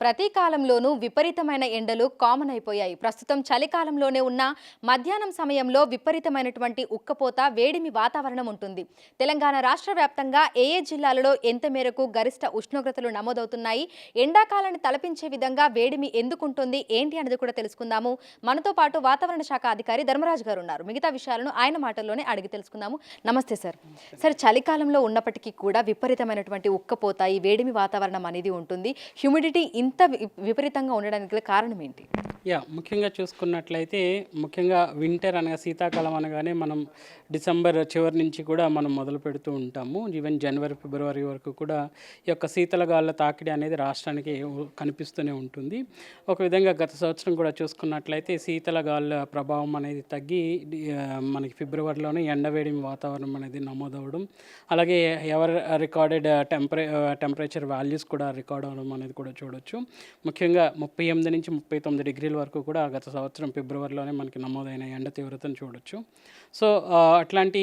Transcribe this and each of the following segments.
ప్రతి కాలంలోనూ విపరీతమైన ఎండలు కామన్ అయిపోయాయి. ప్రస్తుతం చలికాలంలోనే ఉన్న మధ్యాహ్నం సమయంలో విపరీతమైనటువంటి ఉక్కపోత, వేడిమి వాతావరణం ఉంటుంది. తెలంగాణ రాష్ట్ర వ్యాప్తంగా ఏ జిల్లాలలో ఎంత మేరకు గరిష్ట ఉష్ణోగ్రతలు నమోదవుతున్నాయి, ఎండాకాలాన్ని తలపించే విధంగా వేడిమి ఎందుకుంటుంది, ఏంటి అనేది కూడా తెలుసుకుందాము. మనతో పాటు వాతావరణ శాఖ అధికారి ధర్మరాజు గారు ఉన్నారు. మిగతా విషయాలను ఆయన మాటల్లోనే అడిగి తెలుసుకుందాము. నమస్తే సార్. సార్, చలికాలంలో ఉన్నప్పటికీ కూడా విపరీతమైనటువంటి ఉక్కపోత, ఈ వేడిమి వాతావరణం అనేది ఉంటుంది. హ్యూమిడిటీ ఇంత విపరీతంగా ఉండడానికి కారణం ఏంటి? ముఖ్యంగా చూసుకున్నట్లయితే ముఖ్యంగా వింటర్ అనగా శీతాకాలం అనగానే మనం డిసెంబర్ చివరి నుంచి కూడా మనం మొదలు పెడుతూ ఉంటాము. ఈవెన్ జనవరి, ఫిబ్రవరి వరకు కూడా ఈ యొక్క శీతల గాలుల తాకిడి అనేది రాష్ట్రానికి కనిపిస్తూనే ఉంటుంది. ఒక విధంగా గత సంవత్సరం కూడా చూసుకున్నట్లయితే శీతల గాలుల ప్రభావం అనేది తగ్గి మనకి ఫిబ్రవరిలోనే ఎండవేడిమి వాతావరణం అనేది నమోదవడం, అలాగే ఎవర్ రికార్డెడ్ టెంపరేచర్ వాల్యూస్ కూడా రికార్డ్ అవ్వడం అనేది కూడా చూడొచ్చు. ముఖ్యంగా 38 నుంచి 39 డిగ్రీల వరకు కూడా గత సంవత్సరం ఫిబ్రవరిలోనే మనకి నమోదైన ఎండ తీవ్రతను చూడొచ్చు. సో అట్లాంటి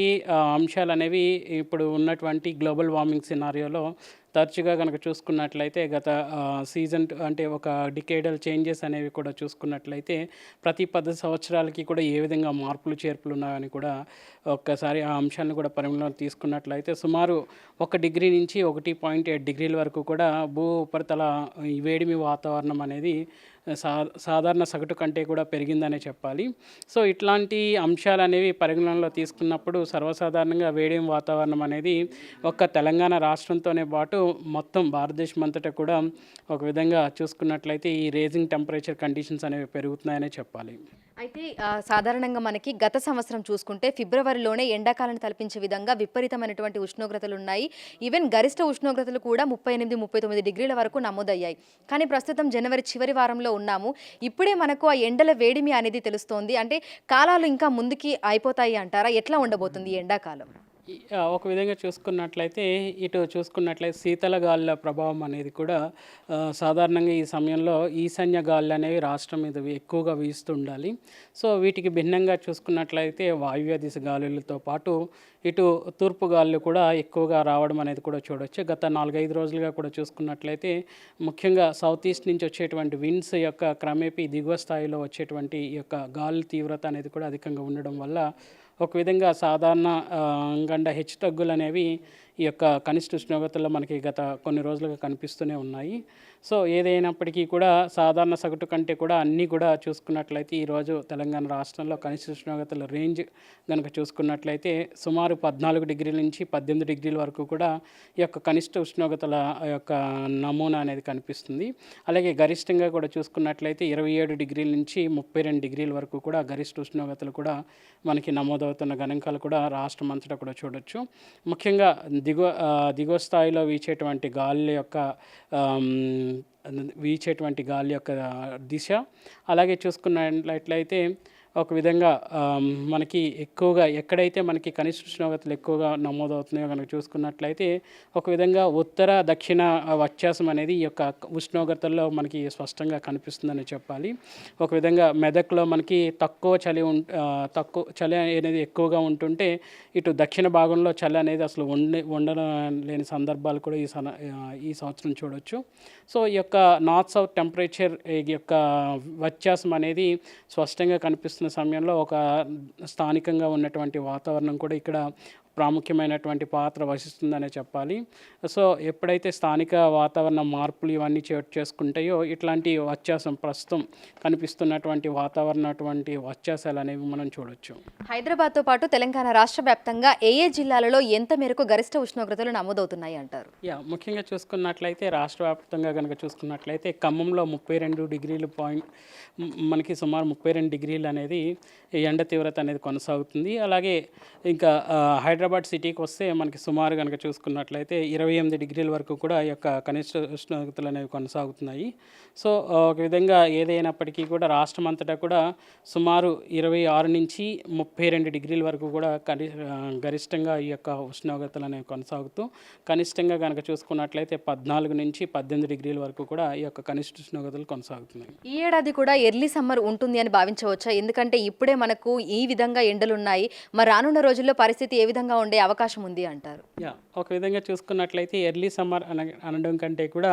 అంశాలు అనేవి ఇప్పుడు ఉన్నటువంటి గ్లోబల్ వార్మింగ్ సినారియోలో తరచుగా కనుక చూసుకున్నట్లయితే గత సీజన్ అంటే ఒక డికేడల్ చేంజెస్ అనేవి కూడా చూసుకున్నట్లయితే ప్రతి 10 సంవత్సరాలకి కూడా ఏ విధంగా మార్పులు చేర్పులు ఉన్నాయని కూడా ఒక్కసారి ఆ అంశాలను కూడా పరిగణలోకి తీసుకున్నట్లయితే సుమారు 1 డిగ్రీ నుంచి 1.8 డిగ్రీల వరకు కూడా భూ ఉపరితల ఈ వేడిమి వాతావరణం అనేది సాధారణ సగటు కంటే కూడా పెరిగిందనే చెప్పాలి. సో ఇట్లాంటి అంశాలు అనేవి పరిగణనలో తీసుకున్నప్పుడు సర్వసాధారణంగా వేడిమి వాతావరణం అనేది ఒక్క తెలంగాణ రాష్ట్రంతోనే పాటు మొత్తం భారతదేశం అంతటా కూడా ఒక విధంగా చూసుకున్నట్లయితే ఈ రేజింగ్ టెంపరేచర్ కండిషన్స్ అనేవి పెరుగుతున్నాయనే చెప్పాలి. అయితే సాధారణంగా మనకి గత సంవత్సరం చూసుకుంటే ఫిబ్రవరిలోనే ఎండాకాలాన్ని తలపించే విధంగా విపరీతమైనటువంటి ఉష్ణోగ్రతలు ఉన్నాయి. ఈవెన్ గరిష్ట ఉష్ణోగ్రతలు కూడా 38-39 డిగ్రీల వరకు నమోదయ్యాయి. కానీ ప్రస్తుతం జనవరి చివరి వారంలో ఉన్నాము. ఇప్పుడే మనకు ఆ ఎండల వేడిమి అనేది తెలుస్తోంది. అంటే కాలాలు ఇంకా ముందుకి అయిపోతాయి అంటారా? ఎట్లా ఉండబోతుంది ఎండాకాలం? ఒక విధంగా చూసుకున్నట్లయితే శీతల గాలుల ప్రభావం అనేది కూడా సాధారణంగా ఈ సమయంలో ఈశాన్య గాలులు అనేవి రాష్ట్రం మీద ఎక్కువగా వీస్తూ ఉండాలి. సో వీటికి భిన్నంగా చూసుకున్నట్లయితే వాయువ్య దిశ గాలులతో పాటు ఇటు తూర్పు గాలులు కూడా ఎక్కువగా రావడం అనేది కూడా చూడవచ్చు. గత 4-5 రోజులుగా కూడా చూసుకున్నట్లయితే ముఖ్యంగా సౌత్ ఈస్ట్ నుంచి వచ్చేటువంటి విండ్స్ యొక్క క్రమేపీ దిగువ స్థాయిలో వచ్చేటువంటి ఈ యొక్క గాలి తీవ్రత అనేది కూడా అధికంగా ఉండడం వల్ల ఒక విధంగా సాధారణ గండ హెచ్చుతగ్గులు అనేవి ఈ యొక్క కనిష్ట ఉష్ణోగ్రతల్లో మనకి గత కొన్ని రోజులుగా కనిపిస్తూనే ఉన్నాయి. సో ఏదైనప్పటికీ కూడా సాధారణ సగటు కంటే కూడా అన్నీ కూడా చూసుకున్నట్లయితే ఈరోజు తెలంగాణ రాష్ట్రంలో కనిష్ట ఉష్ణోగ్రతల రేంజ్ కనుక చూసుకున్నట్లయితే సుమారు 14 డిగ్రీల నుంచి 18 డిగ్రీల వరకు కూడా ఈ యొక్క కనిష్ట ఉష్ణోగ్రతల యొక్క నమూనా అనేది కనిపిస్తుంది. అలాగే గరిష్టంగా కూడా చూసుకున్నట్లయితే 27 డిగ్రీల నుంచి 32 డిగ్రీల వరకు కూడా గరిష్ట ఉష్ణోగ్రతలు కూడా మనకి నమోదవుతున్న గణాంకాలు కూడా రాష్ట్రం అంతటా కూడా చూడొచ్చు. ముఖ్యంగా దిగువ స్థాయిలో వీచేటువంటి గాలి యొక్క దిశ, అలాగే చూసుకున్నట్లయితే ఒక విధంగా మనకి ఎక్కువగా ఎక్కడైతే మనకి కనిష్ట ఉష్ణోగ్రతలు ఎక్కువగా నమోదవుతున్నాయో కనుక చూసుకున్నట్లయితే ఒక విధంగా ఉత్తర దక్షిణ వ్యత్యాసం అనేది ఈ యొక్క ఉష్ణోగ్రతల్లో మనకి స్పష్టంగా కనిపిస్తుందని చెప్పాలి. ఒక విధంగా మెదక్లో మనకి తక్కువ చలి అనేది ఎక్కువగా ఉంటుంటే ఇటు దక్షిణ భాగంలో చలి అనేది అసలు ఉండడం లేని సందర్భాలు కూడా ఈ సంవత్సరం చూడవచ్చు. సో ఈ యొక్క నార్త్ సౌత్ టెంపరేచర్ ఈ యొక్క వ్యత్యాసం అనేది స్పష్టంగా కనిపిస్తుంది సమయంలో ఒక స్థానికంగా ఉన్నటువంటి వాతావరణం కూడా ఇక్కడ ప్రాముఖ్యమైనటువంటి పాత్ర వహిస్తుందనే చెప్పాలి. సో ఎప్పుడైతే స్థానిక వాతావరణ మార్పులు ఇవన్నీ చోటు చేసుకుంటాయో ఇట్లాంటి వ్యత్యాసం ప్రస్తుతం కనిపిస్తున్నటువంటి వాతావరణటువంటి వ్యత్యాసాలు అనేవి మనం చూడొచ్చు. హైదరాబాద్తో పాటు తెలంగాణ రాష్ట్ర వ్యాప్తంగా ఏ జిల్లాలలో ఎంత మేరకు గరిష్ట ఉష్ణోగ్రతలు నమోదవుతున్నాయి అంటారు? ముఖ్యంగా చూసుకున్నట్లయితే రాష్ట్ర వ్యాప్తంగా కనుక చూసుకున్నట్లయితే ఖమ్మంలో 32 డిగ్రీలు మనకి సుమారు 32 డిగ్రీలు అనేది ఎండ తీవ్రత అనేది కొనసాగుతుంది. అలాగే ఇంకా హైదరాబాద్ సిటీకి వస్తే మనకి సుమారు కనుక చూసుకున్నట్లయితే 28 డిగ్రీల వరకు కూడా ఈ యొక్క కనిష్ట ఉష్ణోగ్రతలు అనేవి కొనసాగుతున్నాయి. సో ఒక విధంగా ఏదైనప్పటికీ కూడా రాష్ట్రం అంతటా కూడా సుమారు 26 నుంచి 32 డిగ్రీల వరకు కూడా గరిష్టంగా ఈ యొక్క ఉష్ణోగ్రతలు అనేవి కొనసాగుతూ కనిష్టంగా కనుక చూసుకున్నట్లయితే 14 నుంచి 18 డిగ్రీల వరకు కూడా ఈ యొక్క కనిష్ట ఉష్ణోగ్రతలు కొనసాగుతున్నాయి. ఈ ఏడాది కూడా ఎర్లీ సమ్మర్ ఉంటుంది అని భావించవచ్చా? ఎందుకంటే ఇప్పుడే మనకు ఈ విధంగా ఎండలు ఉన్నాయి. మరి రానున్న రోజుల్లో పరిస్థితి ఏ విధంగా విపరీతంగా ఉండే అవకాశం ఉంది అంటారు? యా, ఒక విధంగా చూసుకున్నట్లయితే ఎర్లీ సమ్మర్ అనడం కంటే కూడా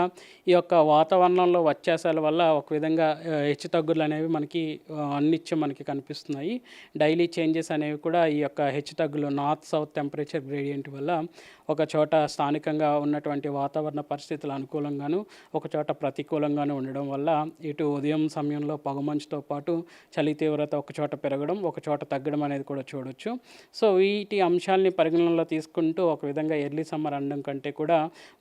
ఈ యొక్క వాతావరణంలో వ్యత్యాసాల వల్ల ఒక విధంగా హెచ్చుతగ్గులు అనేవి మనకి అన్నిత్యం మనకి కనిపిస్తున్నాయి. డైలీ చేంజెస్ అనేవి కూడా ఈ యొక్క హెచ్చుతగ్గులు నార్త్ సౌత్ టెంపరేచర్ గ్రేడియంట్ వల్ల ఒక చోట స్థానికంగా ఉన్నటువంటి వాతావరణ పరిస్థితులు అనుకూలంగాను, ఒక చోట ప్రతికూలంగాను ఉండడం వల్ల ఇటు ఉదయం సమయంలో పొగమంచుతో పాటు చలి తీవ్రత ఒక చోట పెరగడం, ఒక చోట తగ్గడం అనేది కూడా చూడొచ్చు. సో వీటి అంశాలని పరిగణనలో తీసుకుంటూ ఒక విధంగా ఎర్లీ సమ్మర్ అనడం కంటే కూడా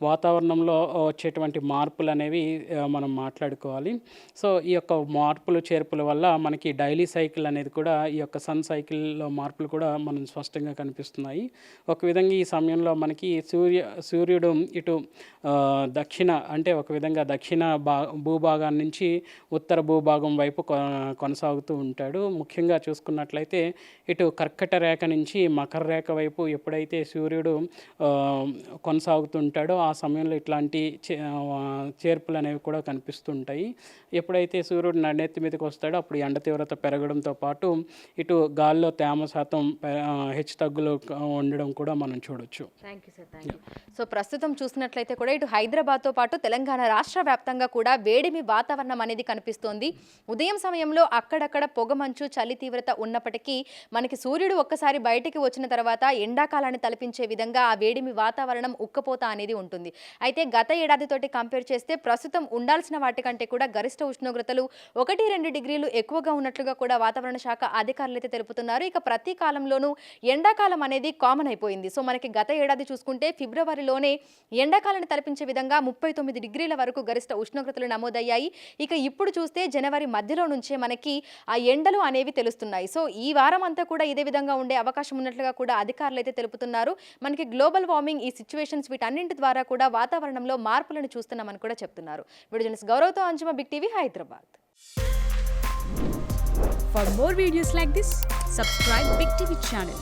వాతావరణంలో వచ్చేటువంటి మార్పులు అనేవి మనం మాట్లాడుకోవాలి. సో ఈ యొక్క మార్పులు చేర్పుల వల్ల మనకి డైలీ సైకిల్ అనేది కూడా ఈ యొక్క సన్ సైకిల్లో మార్పులు కూడా మనం స్పష్టంగా కనిపిస్తున్నాయి. ఒక విధంగా ఈ సమయంలో మనకి సూర్యుడు ఇటు దక్షిణ అంటే ఒక విధంగా దక్షిణ భూభాగాన్ని నుంచి ఉత్తర భూభాగం వైపు కొనసాగుతూ ఉంటాడు. ముఖ్యంగా చూసుకున్నట్లయితే ఇటు కర్కట రేఖ నుంచి మకర రేఖ వైపు ఎప్పుడైతే సూర్యుడు కొనసాగుతుంటాడో ఆ సమయంలో ఇట్లాంటి చేర్పులు అనేవి కూడా కనిపిస్తుంటాయి. ఎప్పుడైతే సూర్యుడు నన్నెత్తి మీదకి వస్తాడో అప్పుడు ఎండ తీవ్రత పెరగడంతో పాటు ఇటు గాల్లో తేమ శాతం హెచ్చుతగ్గులు ఉండడం కూడా మనం చూడొచ్చు. Thank you sir, thank you. So ప్రస్తుతం చూసినట్లయితే కూడా ఇటు హైదరాబాద్తో పాటు తెలంగాణ రాష్ట్ర వ్యాప్తంగా కూడా వేడిమి వాతావరణం అనేది కనిపిస్తోంది. ఉదయం సమయంలో అక్కడక్కడ పొగమంచు చలి తీవ్రత ఉన్నప్పటికీ మనకి సూర్యుడు ఒక్కసారి బయటికి వచ్చిన తర్వాత ఎండాకాలాన్ని తలపించే విధంగా ఆ వేడిమి వాతావరణం ఉక్కపోత అనేది ఉంటుంది. అయితే గత ఏడాదితోటి కంపేర్ చేస్తే ప్రస్తుతం ఉండాల్సిన వాటికంటే కూడా గరిష్ట ఉష్ణోగ్రతలు 1-2 డిగ్రీలు ఎక్కువగా ఉన్నట్లుగా కూడా వాతావరణ శాఖ అధికారులు అయితే తెలుపుతున్నారు. ఇక ప్రతి కాలంలోనూ ఎండాకాలం అనేది కామన్ అయిపోయింది. సో మనకి గత ఏడాది చూసుకుంటే ఫిబ్రవరిలోనే ఎండాకాలాన్ని తలపించే విధంగా 39 డిగ్రీల వరకు గరిష్ట ఉష్ణోగ్రతలు నమోదయ్యాయి. ఇక ఇప్పుడు చూస్తే జనవరి మధ్యలో నుంచే మనకి ఆ ఎండలు అనేవి తెలుస్తున్నాయి. సో ఈ వారం అంతా కూడా ఇదే విధంగా ఉండే అవకాశం ఉన్నట్లుగా కూడా అధికారులు అయితే తెలుపుతున్నారు. మనకి గ్లోబల్ వార్మింగ్, ఈ సిచ్యువేషన్స్ వీటన్నింటి ద్వారా కూడా వాతావరణంలో మార్పులను చూస్తున్నామని కూడా చెప్తున్నారు. వీడియో జర్నలిస్ట్ గౌరవ్తో Anjuma, big TV, Hyderabad. For more videos like this, subscribe Big TV channel.